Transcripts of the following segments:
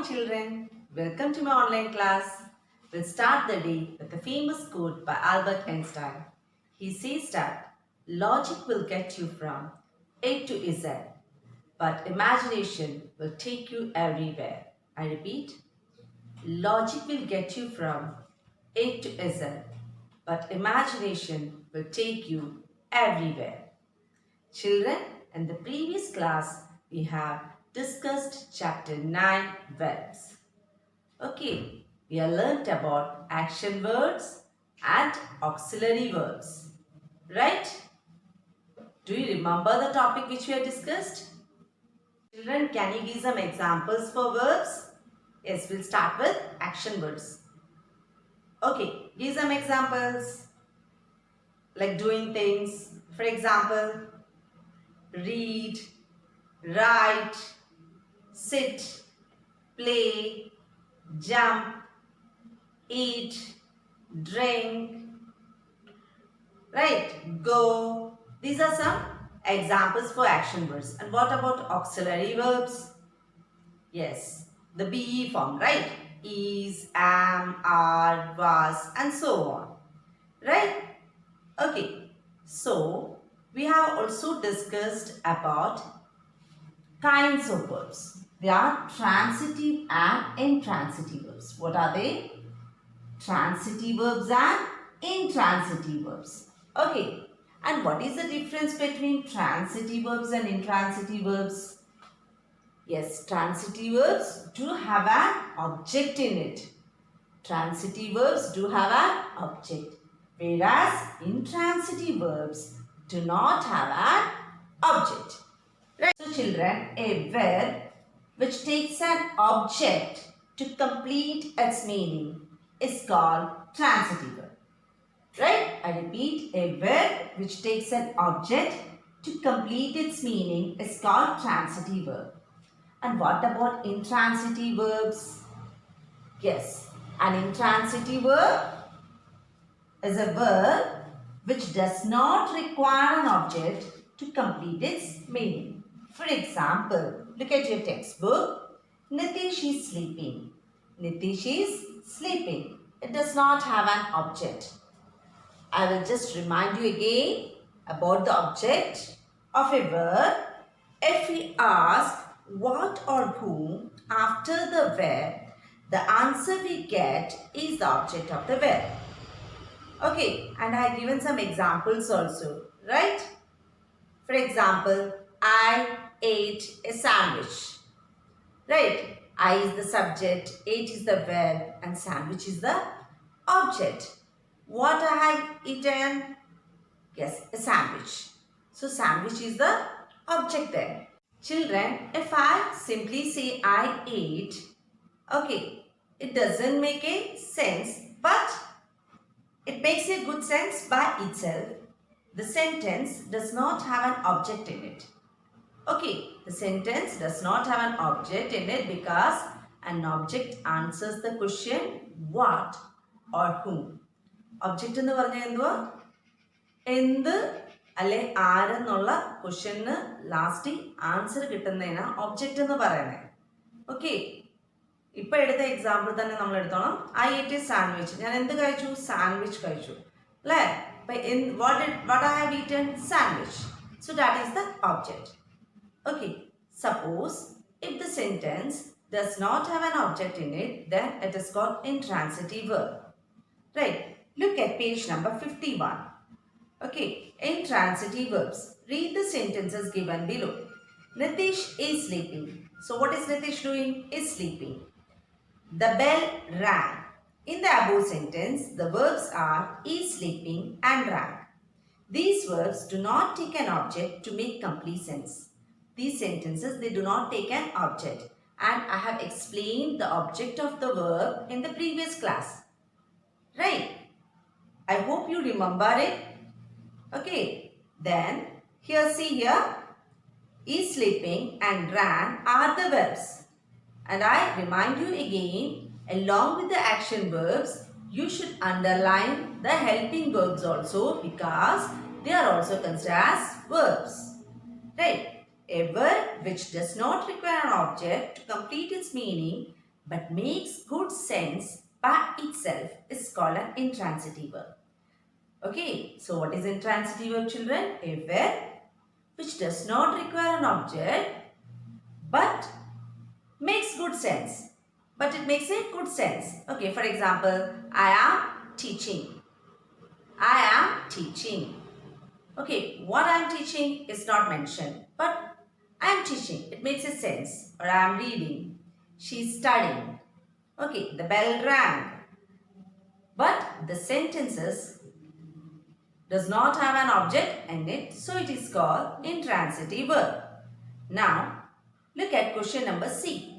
morning, children. Welcome to my online class. We'll start the day with a famous quote by Albert Einstein. He says that logic will get you from A to Z, but imagination will take you everywhere. I repeat, logic will get you from A to Z, but imagination will take you everywhere. Children, in the previous class, we have discussed chapter 9 verbs. Okay, we have learnt about action words and auxiliary verbs. Right? Do you remember the topic which we have discussed? Children, can you give some examples for verbs? Yes, we'll start with action words. Okay, give some examples like doing things. For example, read, write, sit, play, jump, eat, drink, right, go. These are some examples for action words. And what about auxiliary verbs? Yes, the be form, right? Is, am, are, was, and so on. Right? Okay. So, we have also discussed about kinds of verbs. They are transitive and intransitive verbs. What are they? Transitive verbs and intransitive verbs. Okay. And what is the difference between transitive verbs and intransitive verbs? Yes, transitive verbs do have an object in it. Transitive verbs do have an object, whereas intransitive verbs do not have an object. Right? So children, a verb which takes an object to complete its meaning is called transitive verb. Right? I repeat, a verb which takes an object to complete its meaning is called transitive verb. And what about intransitive verbs? Yes, an intransitive verb is a verb which does not require an object to complete its meaning. For example, look at your textbook. Nitish is sleeping. Nitish is sleeping. It does not have an object. I will just remind you again about the object of a verb. If we ask what or whom after the verb, the answer we get is the object of the verb. Okay, and I have given some examples also, right? For example, I ate a sandwich. Right? I is the subject, ate is the verb, and sandwich is the object. What I have eaten? Yes, a sandwich. So, sandwich is the object there. Children, if I simply say I ate, okay, it doesn't make a sense, but it makes a good sense by itself. The sentence does not have an object in it. Okay, the sentence does not have an object in it because an object answers the question what or whom. Object എന്ന് പറഞ്ഞാൽ എന്തുവാ? എന്ത് അല്ലെ ആരെന്നുള്ള question last answer കിട്ടുന്നതിനാ object എന്ന് പറയുന്നത്. Okay, ഇപ്പൊ എടുത്ത example തന്നെ നമ്മൾ എടുത്തോണം. ഐ ഏറ്റ് എ സാൻഡ്വിച്ച്. ഞാൻ എന്ത് കഴിച്ചു? സാൻഡ്വിച്ച് കഴിച്ചു അല്ലേ? what I have eaten? Sandwich. So that is the object. Okay, suppose if the sentence does not have an object in it, then it is called intransitive verb. Right? Look at page number 51. Okay, intransitive verbs. Read the sentences given below. Nitish is sleeping. So what is Nitish doing? Is sleeping. The bell rang. In the above sentence, the verbs are is sleeping and rang. These verbs do not take an object to make complete sense. These sentences, they do not take an object. And I have explained the object of the verb in the previous class. Right? I hope you remember it. Okay. Then, here see here. Is sleeping and ran are the verbs. And I remind you again, along with the action verbs, you should underline the helping verbs also because they are also considered as verbs. Right? A verb which does not require an object to complete its meaning but makes good sense by itself is called an intransitive verb. Okay, so what is intransitive verb, children? A verb which does not require an object but makes good sense. But it makes a good sense. Okay, for example, I am teaching. I am teaching. Okay, what I am teaching is not mentioned, but I am teaching. It makes a sense. Or I am reading. She is studying. Okay, the bell rang. But the sentences does not have an object in it, so it is called intransitive verb. Now, look at question number C.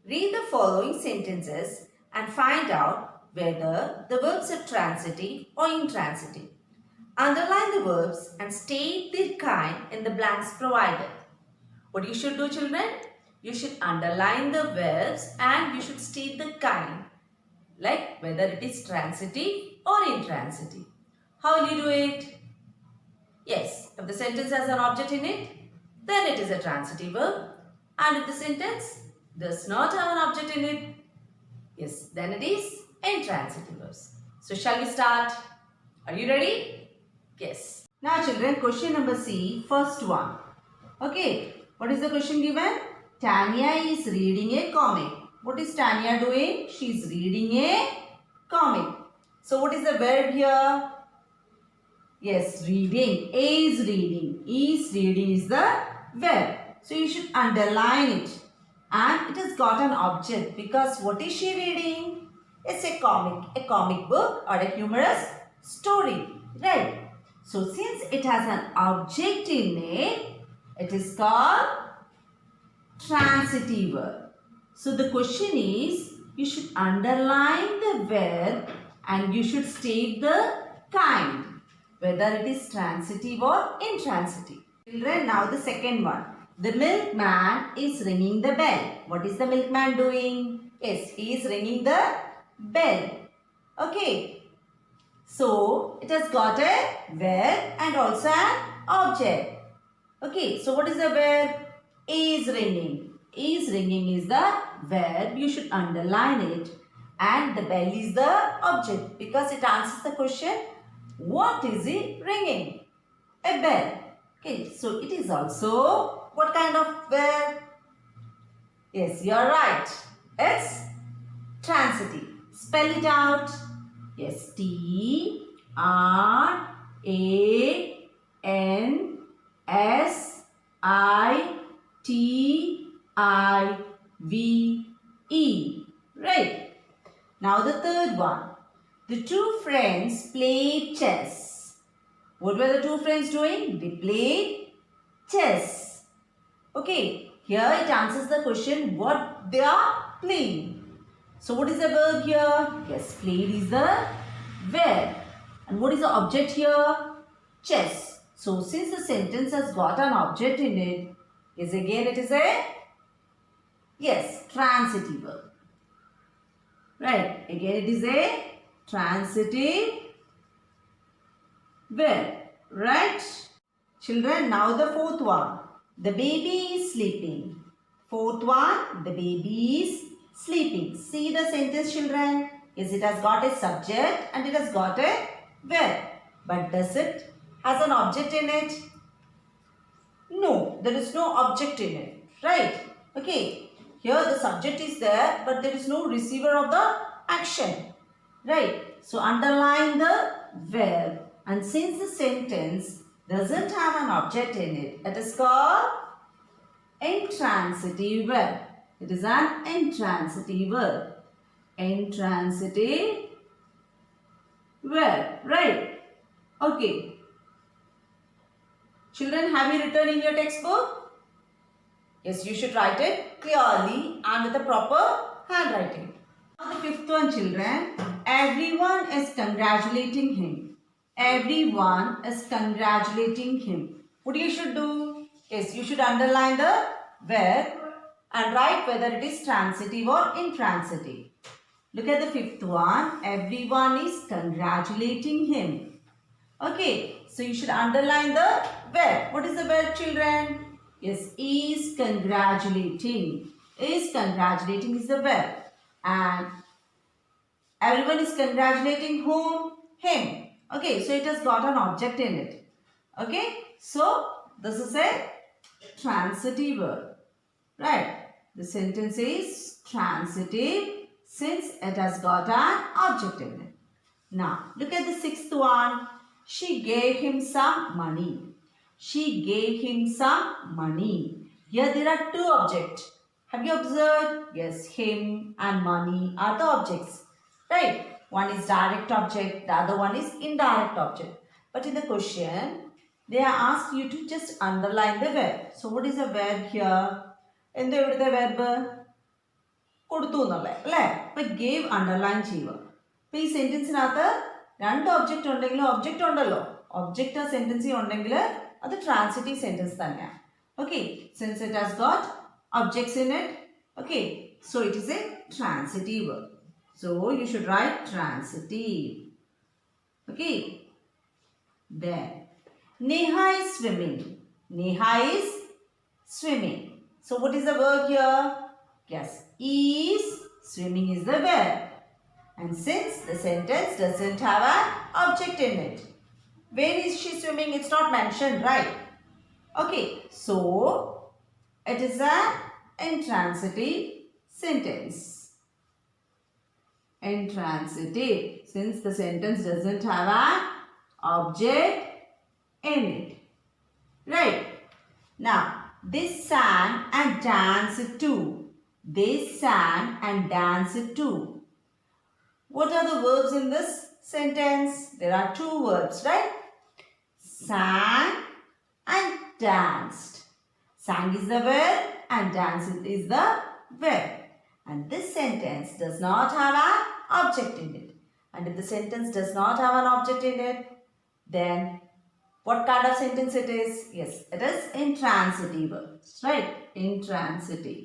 Read the following sentences and find out whether the verbs are transitive or intransitive. Underline the verbs and state their kind in the blanks provided. What you should do, children? You should underline the verbs and you should state the kind, like whether it is transitive or intransitive. How will you do it? Yes, if the sentence has an object in it, then it is a transitive verb. And if the sentence does not have an object in it, yes, then it is intransitive verbs. So shall we start? Are you ready? Yes. Now children, question number C, first one. Okay, what is the question given? Tanya is reading a comic. What is Tanya doing? She is reading a comic. So what is the verb here? Yes, reading. A is reading. Is reading is the verb. So you should underline it. And it has got an object because what is she reading? It's a comic book or a humorous story. Right. So since it has an object in it, it is called transitive verb. So the question is, you should underline the verb and you should state the kind, whether it is transitive or intransitive. Children, now the second one. The milkman is ringing the bell. What is the milkman doing? Yes, he is ringing the bell. Okay. So, it has got a verb and also an object. Okay, so what is the verb? Is ringing. Is ringing is the verb. You should underline it. And the bell is the object because it answers the question, what is it ringing? A bell. Okay, so it is also what kind of verb? Yes, you are right. It's transitive. Spell it out. Yes, Transitive. Right. Now the third one. The two friends played chess. What were the two friends doing? They played chess. Okay. Here it answers the question what they are playing. So what is the verb here? Yes, played is the verb. And what is the object here? Chess. So since the sentence has got an object in it, yes, again it is a, yes, transitive verb. Right. Again it is a transitive verb. Right. Children, now the fourth one. The baby is sleeping. Fourth one, the baby is sleeping. See the sentence, children. Yes, it has got a subject and it has got a verb. But does it has an object in it? No, there is no object in it. Right? Okay. Here the subject is there, but there is no receiver of the action. Right? So underline the verb. And since the sentence doesn't have an object in it, it is called intransitive verb. It is an intransitive verb. Intransitive verb. Right? Okay. Children, have you written in your textbook? Yes, you should write it clearly and with a proper handwriting. Now the fifth one, children. Everyone is congratulating him. Everyone is congratulating him. What you should do? Yes, you should underline the verb and write whether it is transitive or intransitive. Look at the fifth one. Everyone is congratulating him. Okay, so you should underline the verb. What is the verb, children? Yes, is congratulating. Is congratulating is the verb. and everyone is congratulating whom? Him. Okay, so it has got an object in it. Okay, so this is a transitive verb. Right. The sentence is transitive since it has got an object in it. Now, look at the sixth one. She gave him some money. She gave him some money. Here there are two objects. Have you observed? Yes, him and money are the objects. Right? One is direct object, the other one is indirect object. But in the question, they are asked you to just underline the verb. So what is the verb here? എന്താ ഇവിടുത്തെ verb? കൊടുത്തു എന്നുള്ള അല്ലേ? അപ്പൊ gave underline ചെയ്യുക. അപ്പൊ ഈ സെന്റൻസിനകത്ത് രണ്ട് ഒബ്ജക്റ്റ് ഉണ്ടെങ്കിലും ഒബ്ജക്റ്റ് ഉണ്ടല്ലോ, ഒബ്ജക്റ്റ് ആ സെന്റൻസിൽ ഉണ്ടെങ്കിൽ അത് ട്രാൻസിറ്റീവ് സെന്റൻസ് തന്നെയാണ്. Okay, since it has got objects in it. Okay, so it is A transitive verb. So you should write transitive. Okay. Then Neha is swimming. Neha is swimming. So what is the verb here? Yes, is. Swimming is the verb. And since the sentence doesn't have an object in it, where is she swimming? It's not mentioned, right? Okay. So it is an intransitive sentence. Intransitive since the sentence doesn't have an object in it. Right. Now, they sang and danced too. They sang and danced too. What are the verbs in this sentence? There are two verbs, right? Sang and danced. Sang is the verb and danced is the verb. And this sentence does not have an object in it. And if the sentence does not have an object in it, then what kind of sentence it is? Yes, it is intransitive verbs, right? Intransitive.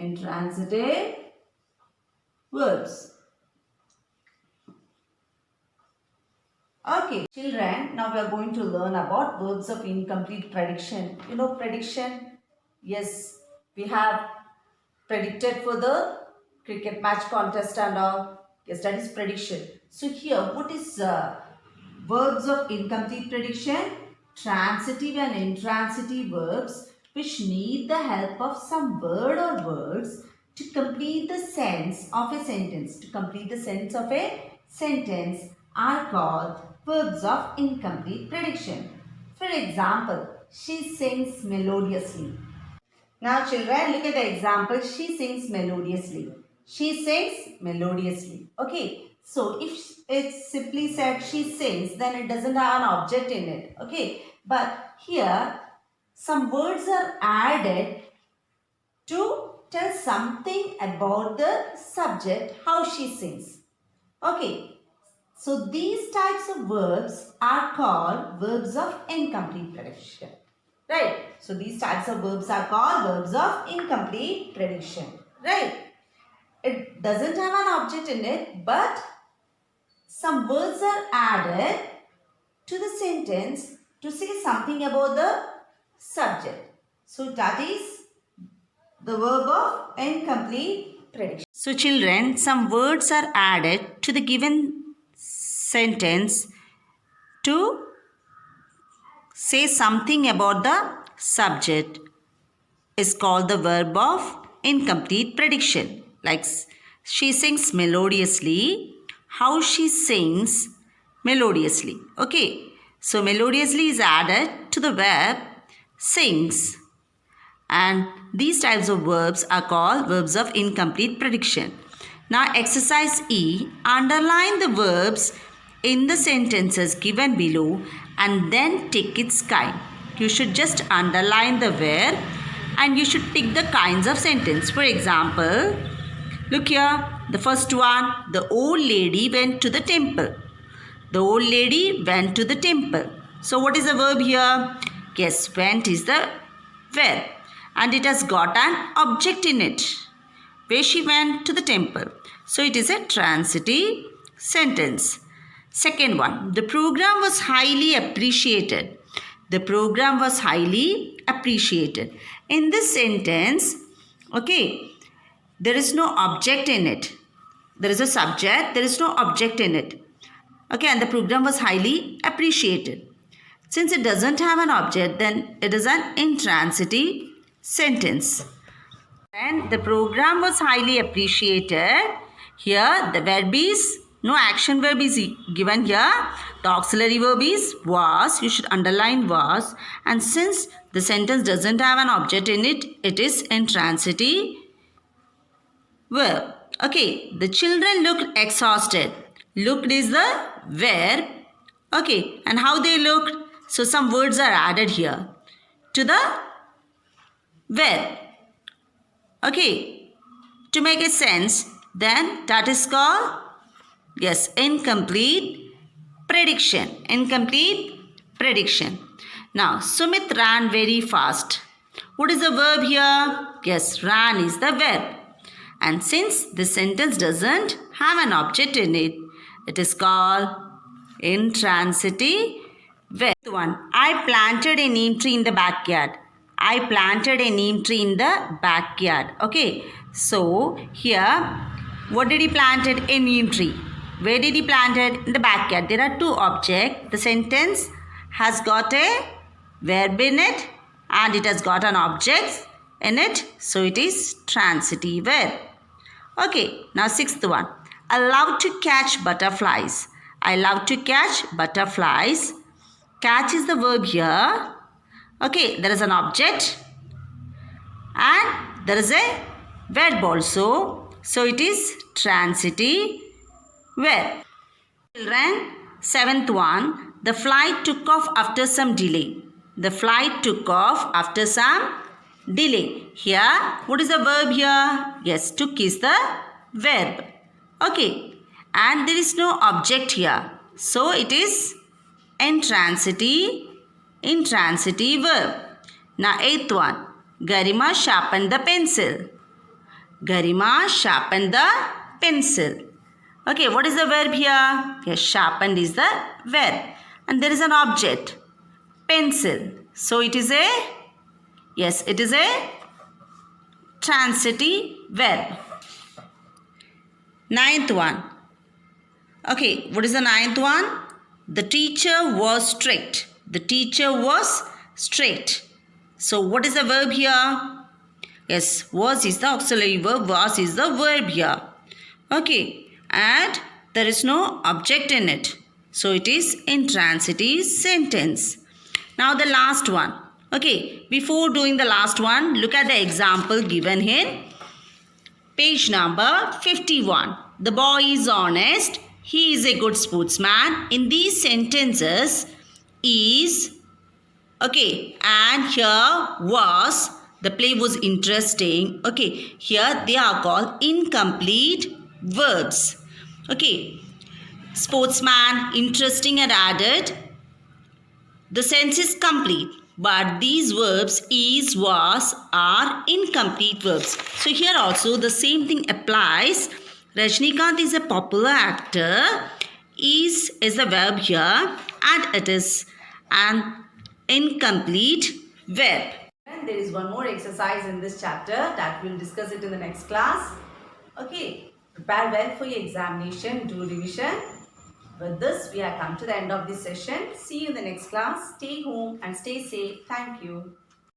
Intransitive verbs. Okay, children, now we are going to learn about verbs of incomplete prediction. You know prediction? Yes, we have predicted for the cricket match contest and all. Yes, that is prediction. So here, what is verbs of incomplete prediction? Transitive and intransitive verbs which need the help of some word or words to complete the sense of a sentence. To complete the sense of a sentence are called verbs of incomplete prediction. For example, she sings melodiously. Now children, look at the example. She sings melodiously. She sings melodiously. Okay. So if it's simply said she sings, then it doesn't have an object in it. Okay. But here some words are added to tell something about the subject, how she sings. Okay. So these types of verbs are called verbs of incomplete prediction. Right. So these types of verbs are called verbs of incomplete prediction. Right. It doesn't have an object in it, but some words are added to the sentence to say something about the subject. So that is the verb of incomplete prediction. So children, some words are added to the given sentence to say something about the subject is called the verb of incomplete prediction. Like she sings melodiously, how she sings melodiously. Okay, so melodiously is added to the verb sings, and these types of verbs are called verbs of incomplete prediction. Now exercise E, underline the verbs in the sentences given below and then tick its kind. You should just underline the verb and you should tick the kinds of sentence. For example, look here, the first one, the old lady went to the temple. The old lady went to the temple. So what is the verb here? Yes, went is the verb and it has got an object in it, where she went to the temple. So it is a transitive sentence. Second one, the program was highly appreciated. The program was highly appreciated. In this sentence, okay, there is no object in it. There is a subject, there is no object in it. Okay, and the program was highly appreciated. Since it doesn't have an object, then it is an intransitive sentence. And the program was highly appreciated. Here, the verb is, no action verb is given here. The auxiliary verb is was. You should underline was. And since the sentence doesn't have an object in it, it is intransitive verb. Okay, the children looked exhausted. Looked is the verb. Okay, and how they looked? So some words are added here to the verb. Okay, to make a sense, then that is called, yes, incomplete prediction. Incomplete prediction. Now, Sumit ran very fast. What is the verb here? Yes, ran is the verb. And since the sentence doesn't have an object in it, it is called intransitive verb. One, I planted a neem tree in the backyard. I planted a neem tree in the backyard. Okay, so here, what did he planted? A neem tree. Where did he plant it? In the backyard. There are two objects. The sentence has got a verb in it and it has got an object in it. So it is transitive verb. Okay, now sixth one. I love to catch butterflies. I love to catch butterflies. Catch is the verb here. Okay, there is an object and there is a verb also. So it is transitive verb. Children, seventh one. The flight took off after some delay. The flight took off after some delay. Here, what is the verb here? Yes, took is the verb. Okay, and there is no object here. So it is intransitive verb. Now, eighth one. Garima sharpened the pencil. Garima sharpened the pencil. Okay, what is the verb here? Yes, sharpened is the verb. And there is an object. Pencil. So it is a, yes, it is a transitive verb. Ninth one. Okay, what is the ninth one? The teacher was strict. The teacher was strict. So what is the verb here? Yes, was is the auxiliary verb. Was is the verb here. Okay, and there is no object in it. So it is intransitive sentence. Now the last one. Okay, before doing the last one, look at the example given here. Page number 51. The boy is honest. He is a good sportsman. In these sentences, is, okay, and here was, the play was interesting. Okay, here they are called incomplete verbs. Okay, sportsman, interesting are added. The sense is complete. But these verbs is, was, are incomplete verbs. So here also the same thing applies. Rajnikant is a popular actor. Is the verb here and it is an incomplete verb. And there is one more exercise in this chapter that we'll discuss it in the next class. Okay, prepare well for your examination, do revision. With this, we have come to the end of this session. See you in the next class. Stay home and stay safe. Thank you.